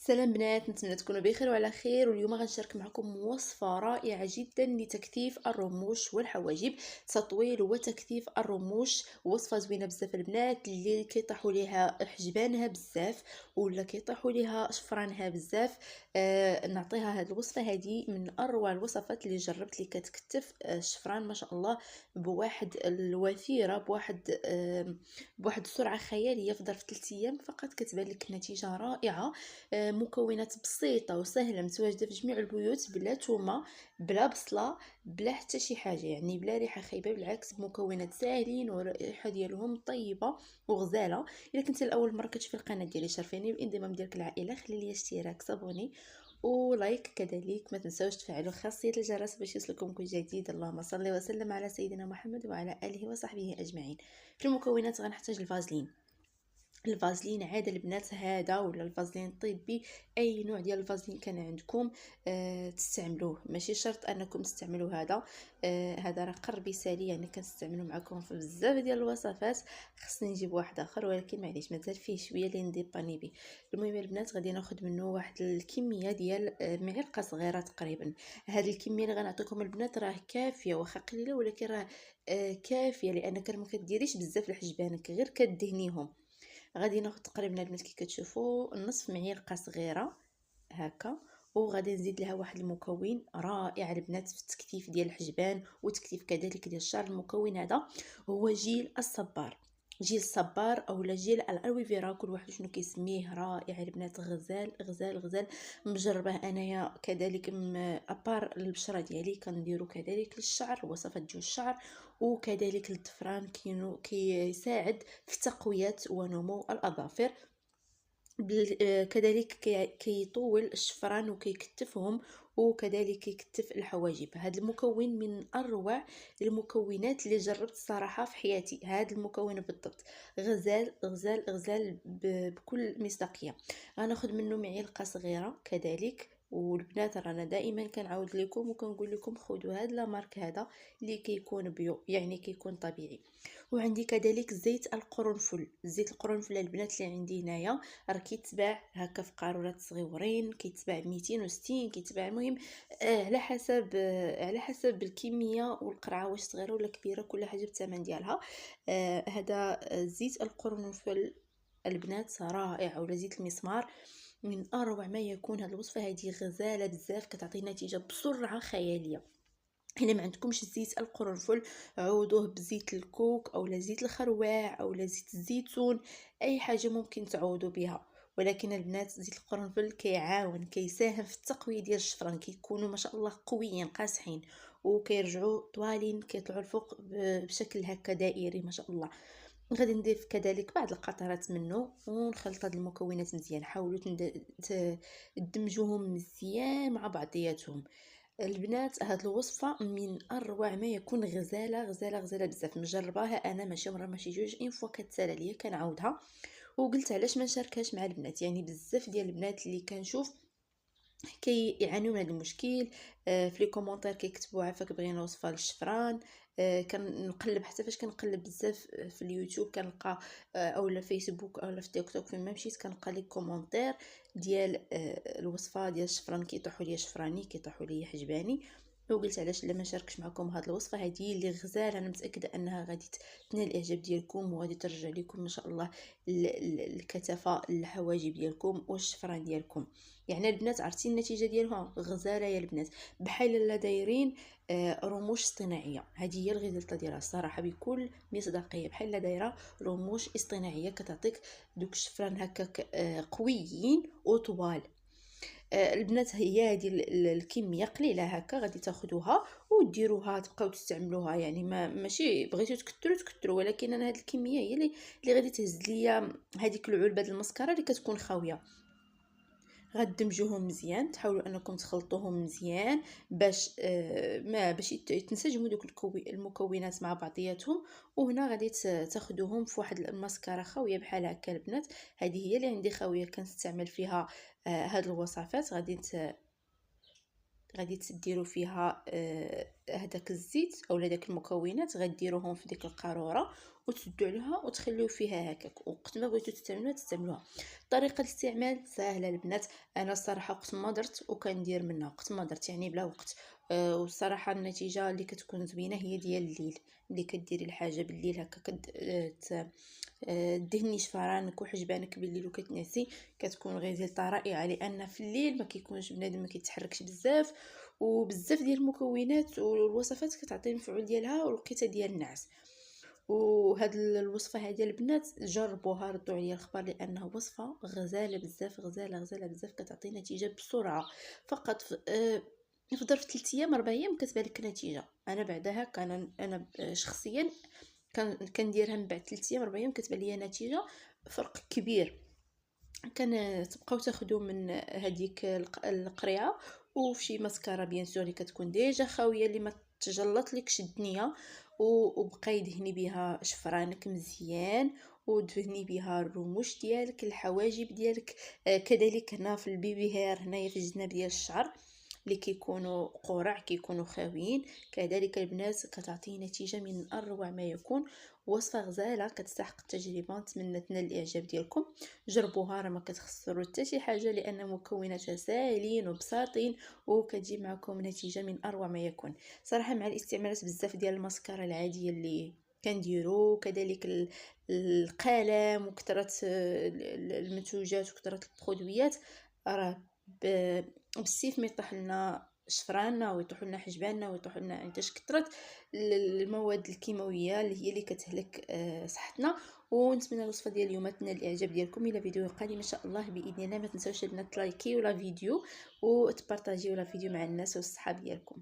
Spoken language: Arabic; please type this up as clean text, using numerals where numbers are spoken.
سلام بنات، نتمنى تكونوا بخير وعلى خير. واليوم غنشارك معكم وصفة رائعة جدا لتكثيف الرموش والحواجب. تطويل وتكثيف الرموش، وصفة زوينة بزاف البنات اللي كيطيحوا ليها حجبانها بزاف ولا كيطيحوا ليها شفرانها بزاف. نعطيها هذه الوصفة، هذه من اروع الوصفات اللي جربت، اللي كتكتف الشفران ما شاء الله بواحد الوثيرة، بواحد السرعة خيالية. في ظرف 3 ايام فقط كتبان لك نتيجة رائعة. مكونات بسيطه وسهله متواجده في جميع البيوت، بلا تومه بلا بصله بلا حتى شي حاجه، يعني بلا ريحه خايبه، بالعكس مكونات ساهلين والريحه ديالهم طيبه وغزاله. الا كنت الاول مره كتشوفي القناه ديالي شرفيني بالانضمام ديالك العائله، خلي لي اشتراك، صابوني ولايك، كذلك ما تنساوش تفعلوا خاصيه الجرس باش يوصلكم كل جديد. اللهم صل وسلم على سيدنا محمد وعلى اله وصحبه اجمعين. في المكونات غنحتاج الفازلين عاده البنات هذا، ولا الفازلين الطبي، اي نوع ديال الفازلين كان عندكم تستعملوه، ماشي شرط انكم تستعملوا هذا. هذا راه قربي سالي، يعني كنستعملو معكم في بزاف ديال الوصفات. خصني نجيب واحد اخر ولكن معليش مازال فيه شويه اللي نديباني به. المهم البنات غادي ناخذ منه واحد الكميه ديال معلقه صغيره تقريبا. هذه الكميه اللي غنعطيكم البنات راه كافيه، واخا قليله ولكن راه كافيه، لانك ما كديريش بزاف لحجبانك، غير كدهنيهم. غادي ناخذ تقريبا البنات كي كتشوفوا نصف معلقه صغيره هكا، وغادي نزيد لها واحد المكون رائع البنات في التكثيف ديال الحجبان وتكثيف كذلك ديال الشعر. المكون هذا هو جيل الصبار، جيل الصبار اولا جيل الالوفيرا، كل واحد شنو كيسميه. رائع البنات، غزال غزال غزال. مجربه انايا كذلك ابار البشره ديالي، كنديرو كذلك للشعر، وصفات ديال الشعر وكذلك للضفران، كيساعد في تقويه ونمو الاظافر. كذلك كيطول الشفران وكيكتفهم، وكذلك كيكتف الحواجب. هذا المكون من اروع المكونات اللي جربت الصراحه في حياتي، هذا المكون بالضبط غزال غزال غزال بكل مصداقيه. غناخذ منه معلقه صغيره كذلك. والبنات رانا دائما كنعاود لكم وكنقول لكم خذوا هذا لا مارك هذا اللي كيكون بيو، يعني كيكون طبيعي. وعندي كذلك زيت القرنفل. زيت القرنفل البنات اللي عندي هنايا راه كيتباع هكا في قارورات صغيورين، كيتباع ب 260، كيتباع المهم على حسب الكميه والقرعه، واش صغيره ولا كبيره، كل حاجه بالثمن ديالها. هذا زيت القرنفل البنات رائع، ولا زيت المسمار، من اروع ما يكون. هذه الوصفه هذه غزاله بزاف، كتعطي نتيجه بسرعه خياليه. الا ما عندكمش زيت القرنفل عوضوه بزيت الكوك اولا زيت الخروع اولا زيت الزيتون، اي حاجه ممكن تعوضوا بها. ولكن البنات زيت القرنفل كيعاون، كيساهم في التقويه ديال الشفران، كيكونوا ما شاء الله قويين قاصحين وكيرجعوا طوالين، كيطلعوا الفوق بشكل هكا دائري ما شاء الله. غادي نضيف كذلك بعض القطرات منه ونخلط هاد المكونات مزيان. حاولوا تدمجوهم مزيان مع بعضياتهم. البنات هاد الوصفه من اروع ما يكون، غزاله غزاله غزاله بزاف. مجرباها انا ماشي مره ماشي جوج، ان فوا كتسالى ليا كنعاودها. وقلت علاش ما نشاركهاش مع البنات، يعني بزاف ديال البنات اللي كنشوف كيعانيو من هذا المشكل. في لي كومونتير كيكتبوا عافاك بغينا وصفه للشفران. كنقلب حتى فاش كنقلب بزاف في اليوتيوب كنلقى اولا فيسبوك اولا في تيك توك، فين ما مشيت كنلقى لي كومونتير ديال الوصفه ديال الشفران، كيطيحوا ليا شفراني، كيطيحوا ليا حجباني. وقلت علاش لا ما نشاركش معكم هذه الوصفه هذه اللي غزاله. انا متاكده انها غادي تنال الاعجاب ديالكم وغادي ترجع لكم ما شاء الله الكثافه الحواجب ديالكم والشفران ديالكم. يعني البنات عرفتي النتيجه ديالها غزاله يا البنات، بحال لا دايرين رموش اصطناعيه. هذه هي الغلطه ديالها الصراحه بكل مصداقيه، بحال لا دايره رموش اصطناعيه كتعطيك دوك الشفران هكاك قويين وطوال. البنات هي هذه الكميه قليله هكا غادي تاخذوها وديروها تبقاو تستعملوها، يعني ماشي بغيتو تكثروا، ولكن انا هذه الكميه هي اللي غادي تهز ليا هذيك العلبه ديال المسكره اللي كتكون خاويه. غدمجوهم مزيان، تحاولوا انكم تخلطوهم مزيان باش ما باش يتنسجموا دوك المكونات مع بعضياتهم. وهنا غادي تاخذوهم في واحد الماسكارا خاويه بحال هكا البنات. هذه هي اللي عندي خاويه كنستعمل فيها هاد الوصفات. غادي تديروا فيها هذاك الزيت اولا داك المكونات، غديروهم في ديك القاروره وتسدوا عليها وتخليو فيها هكاك، وقت ما بغيتو تستعملوها تستعملوها. طريقه الاستعمال سهله البنات. انا الصراحه وقت ما درت وكندير منها وقت ما درت يعني بلا وقت. والصراحه النتيجه اللي كتكون زوينه هي ديال الليل، ملي كديري الحاجه بالليل هكا دهني شفرانك وحجبانك بالليل وكتنعسي، كتكون غيزيلطه رائعه، لان في الليل ما كيكونش بنادم ما كيتحركش بزاف، وبزاف ديال المكونات والوصفات كتعطي المفعول ديالها والوقيته ديال النعاس. وهاد الوصفه هذه البنات جربوها ردوا عليا الخبر، لانها وصفه غزاله بزاف، غزاله بزاف، كتعطي نتيجه بسرعه. فقط في ظرف 3 ايام 4 ايام كتبان لك نتيجه. انا بعدها انا شخصيا كنديرها من بعد 3 ايام 4 ايام كتبان ليا نتيجه، فرق كبير. تبقاو تاخذوا من هذيك القريعه وفي شي مسكره بيان سور اللي كتكون ديجا خاويه، اللي ما تجلط لكش الدنيا، وبقاي دهني بها شفرانك مزيان، ودهني بها الرموش ديالك، الحواجب ديالك. كذلك هنا في البيبي هير، هنايا في الجناب ديال الشعر اللي كيكونوا قرع كيكونوا خاويين، كذلك البنات كتعطي نتيجه من اروع ما يكون. وصفه غزاله كتستحق التجربه، نتمنى تنال الاعجاب ديالكم. جربوها، راه ما كتخسروا حتى شي حاجه، لان مكوناتها ساهلين وبساطين، وكتجيب معكم نتيجه من اروع ما يكون. صراحه مع الاستعمالات بزاف ديال الماسكارا العاديه اللي كنديرو، كذلك القلم وكثره المنتوجات وكثره البرودويات، راه بالسيف ما يطيح لنا شفراننا ويطيحوا لنا حجباننا ويطيحوا لنا عنداش كثرت المواد الكيماويه اللي هي اللي كتهلك صحتنا. ونتمنى الوصفه ديال اليوم تنال الاعجاب ديالكم. الى فيديو قادم ان شاء الله باذن الله، ما تنساوش البنات تلايكيو لا فيديو وتبارطاجيو لا فيديو مع الناس والصحاب ديالكم.